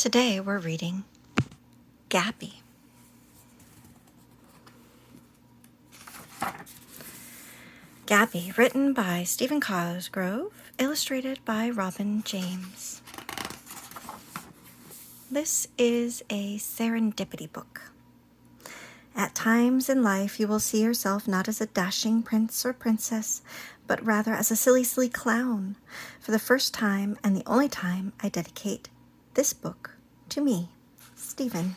Today we're reading Gabby. Gabby, written by Stephen Cosgrove, illustrated by Robin James. This is a serendipity book. At times in life you will see yourself not as a dashing prince or princess, but rather as a silly clown. For the first time and the only time, I dedicate this book to me, Stephen.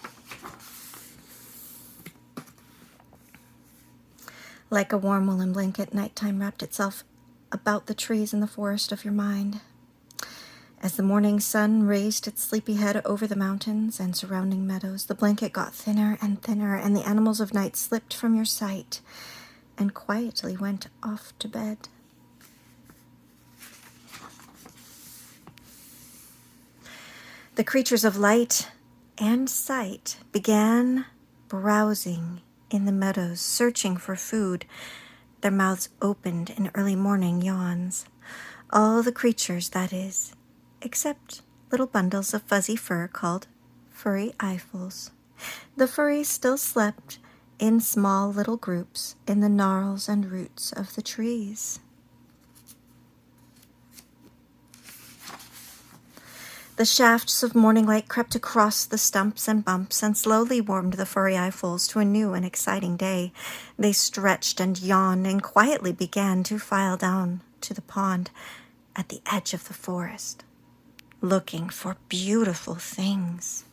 Like a warm woolen blanket, nighttime wrapped itself about the trees in the forest of your mind. As the morning sun raised its sleepy head over the mountains and surrounding meadows, the blanket got thinner and thinner, and the animals of night slipped from your sight and quietly went off to bed. The creatures of light and sight began browsing in the meadows, searching for food, their mouths opened in early morning yawns. All the creatures, that is, except little bundles of fuzzy fur called furry eyefuls. The furries still slept in small little groups in the gnarls and roots of the trees. The shafts of morning light crept across the stumps and bumps and slowly warmed the furry eyefuls to a new and exciting day. They stretched and yawned and quietly began to file down to the pond at the edge of the forest, looking for beautiful things.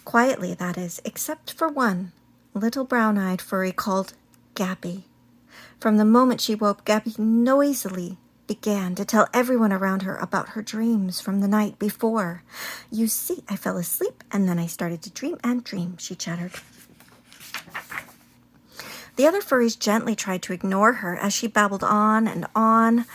Quietly, that is, except for one little brown-eyed furry called Gabby. From the moment she woke, Gabby noisily began to tell everyone around her about her dreams from the night before. "You see, I fell asleep, and then I started to dream and dream," she chattered. The other furries gently tried to ignore her as she babbled on and on.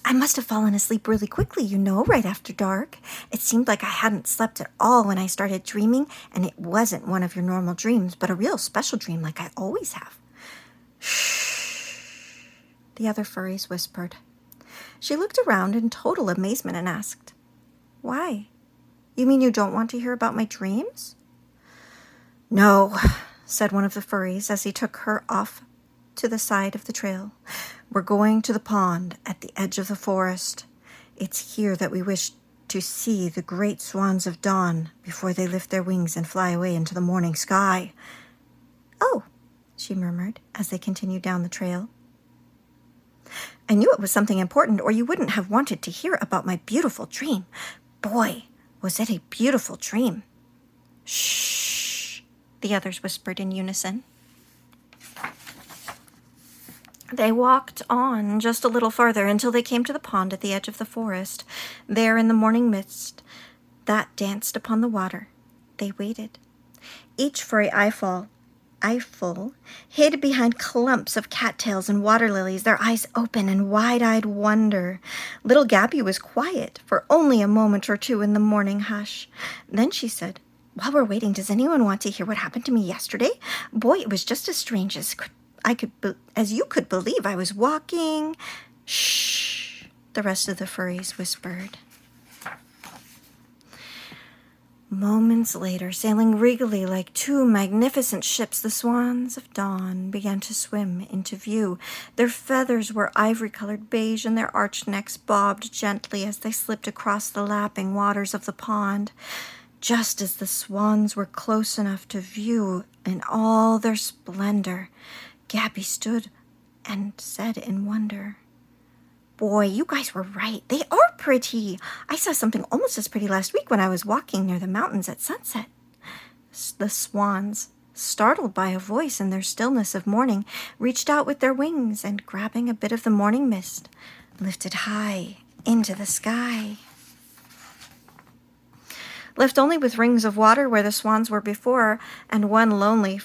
"I must have fallen asleep really quickly, right after dark. It seemed like I hadn't slept at all when I started dreaming, and it wasn't one of your normal dreams, but a real special dream like I always have." "Shh," the other furries whispered. She looked around in total amazement and asked, "Why? You mean you don't want to hear about my dreams?" "No," said one of the furries as he took her off to the side of the trail. "We're going to the pond at the edge of the forest. It's here that we wish to see the great swans of dawn before they lift their wings and fly away into the morning sky." "Oh," she murmured as they continued down the trail. "I knew it was something important, or you wouldn't have wanted to hear about my beautiful dream. Boy, was it a beautiful dream." "Shh," the others whispered in unison. They walked on just a little farther until they came to the pond at the edge of the forest. There in the morning mist that danced upon the water, they waited. Each furry eyeful hid behind clumps of cattails and water lilies, their eyes open in wide-eyed wonder. Little Gabby was quiet for only a moment or two in the morning hush. Then she said, "While we're waiting, does anyone want to hear what happened to me yesterday? Boy, it was just as strange as you could believe. I was walking—" "Shh," the rest of the furries whispered. Moments later, sailing regally like two magnificent ships, the swans of dawn began to swim into view. Their feathers were ivory-colored beige, and their arched necks bobbed gently as they slipped across the lapping waters of the pond. Just as the swans were close enough to view in all their splendor, Gabby stood and said in wonder, "Boy, you guys were right. They are pretty. I saw something almost as pretty last week when I was walking near the mountains at sunset." The swans, startled by a voice in their stillness of morning, reached out with their wings and, grabbing a bit of the morning mist, lifted high into the sky. Left only with rings of water where the swans were before, and one lonely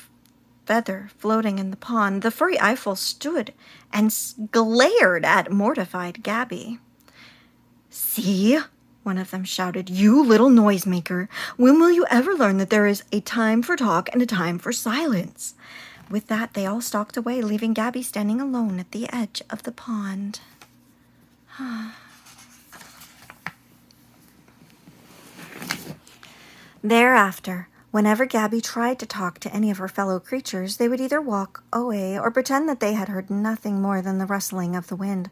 feather floating in the pond, the furry eyeful stood and glared at mortified Gabby. "See," one of them shouted, "you little noisemaker. When will you ever learn that there is a time for talk and a time for silence?" With that, they all stalked away, leaving Gabby standing alone at the edge of the pond. Thereafter, whenever Gabby tried to talk to any of her fellow creatures, they would either walk away or pretend that they had heard nothing more than the rustling of the wind.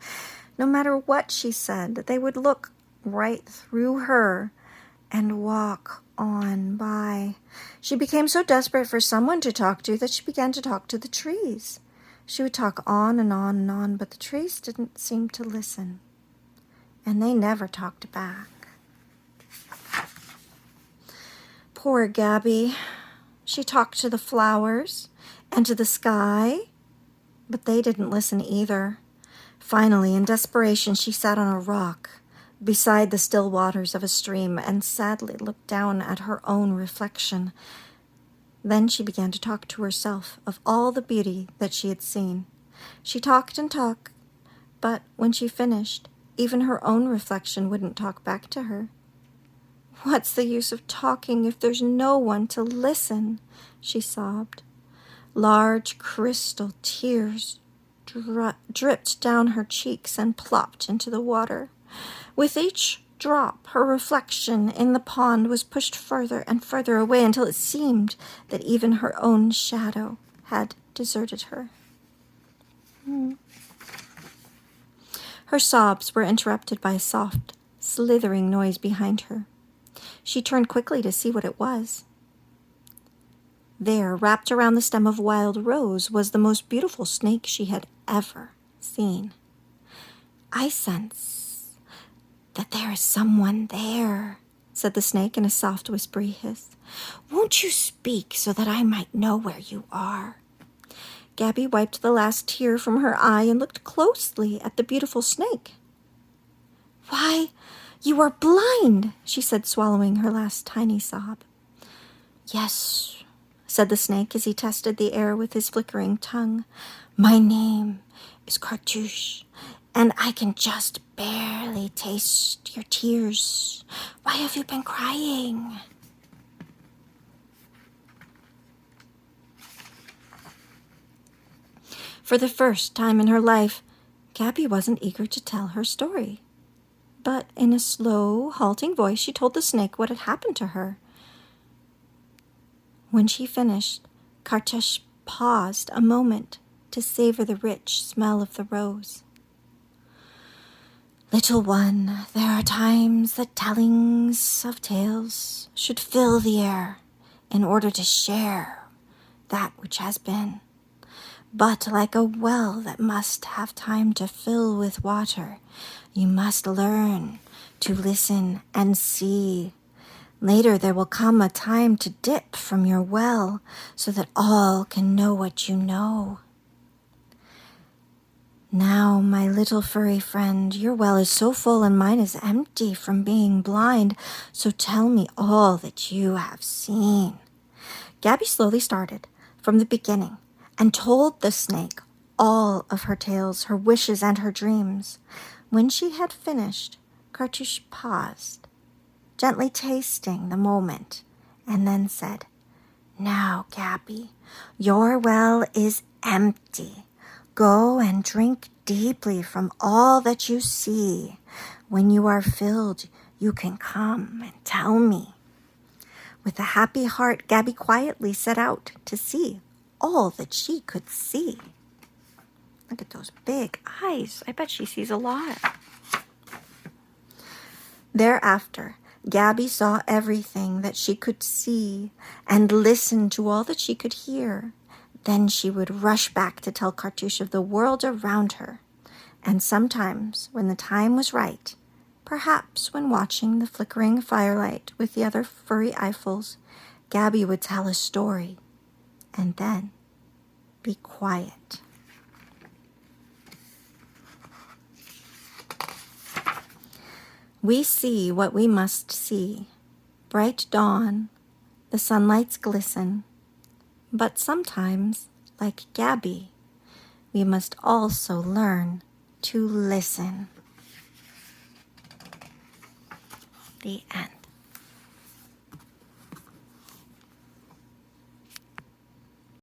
No matter what she said, they would look right through her and walk on by. She became so desperate for someone to talk to that she began to talk to the trees. She would talk on and on and on, but the trees didn't seem to listen, and they never talked back. Poor Gabby. She talked to the flowers and to the sky, but they didn't listen either. Finally, in desperation, she sat on a rock beside the still waters of a stream and sadly looked down at her own reflection. Then she began to talk to herself of all the beauty that she had seen. She talked and talked, but when she finished, even her own reflection wouldn't talk back to her. "What's the use of talking if there's no one to listen?" she sobbed. Large crystal tears dripped down her cheeks and plopped into the water. With each drop, her reflection in the pond was pushed further and further away until it seemed that even her own shadow had deserted her. Her sobs were interrupted by a soft, slithering noise behind her. She turned quickly to see what it was. There, wrapped around the stem of wild rose, was the most beautiful snake she had ever seen. "I sense that there is someone there," said the snake in a soft, whispery hiss. "Won't you speak so that I might know where you are?" Gabby wiped the last tear from her eye and looked closely at the beautiful snake. "Why, you are blind," she said, swallowing her last tiny sob. "Yes," said the snake as he tested the air with his flickering tongue. "My name is Kartusch, and I can just barely taste your tears. Why have you been crying?" For the first time in her life, Gabby wasn't eager to tell her story. But in a slow, halting voice, she told the snake what had happened to her. When she finished, Kartusch paused a moment to savor the rich smell of the rose. "Little one, there are times that tellings of tales should fill the air in order to share that which has been. But like a well that must have time to fill with water, you must learn to listen and see. Later there will come a time to dip from your well so that all can know what you know. Now, my little furry friend, your well is so full and mine is empty from being blind, so tell me all that you have seen." Gabby slowly started from the beginning and told the snake all of her tales, her wishes, and her dreams. When she had finished, Kartusch paused, gently tasting the moment, and then said, "Now, Gabby, your well is empty. Go and drink deeply from all that you see. When you are filled, you can come and tell me." With a happy heart, Gabby quietly set out to see all that she could see. Look at those big eyes. I bet she sees a lot. Thereafter, Gabby saw everything that she could see and listened to all that she could hear. Then she would rush back to tell Kartusch of the world around her. And sometimes, when the time was right, perhaps when watching the flickering firelight with the other furry Eiffels, Gabby would tell a story and then be quiet. We see what we must see. Bright dawn, the sunlights glisten. But sometimes, like Gabby, we must also learn to listen. The end.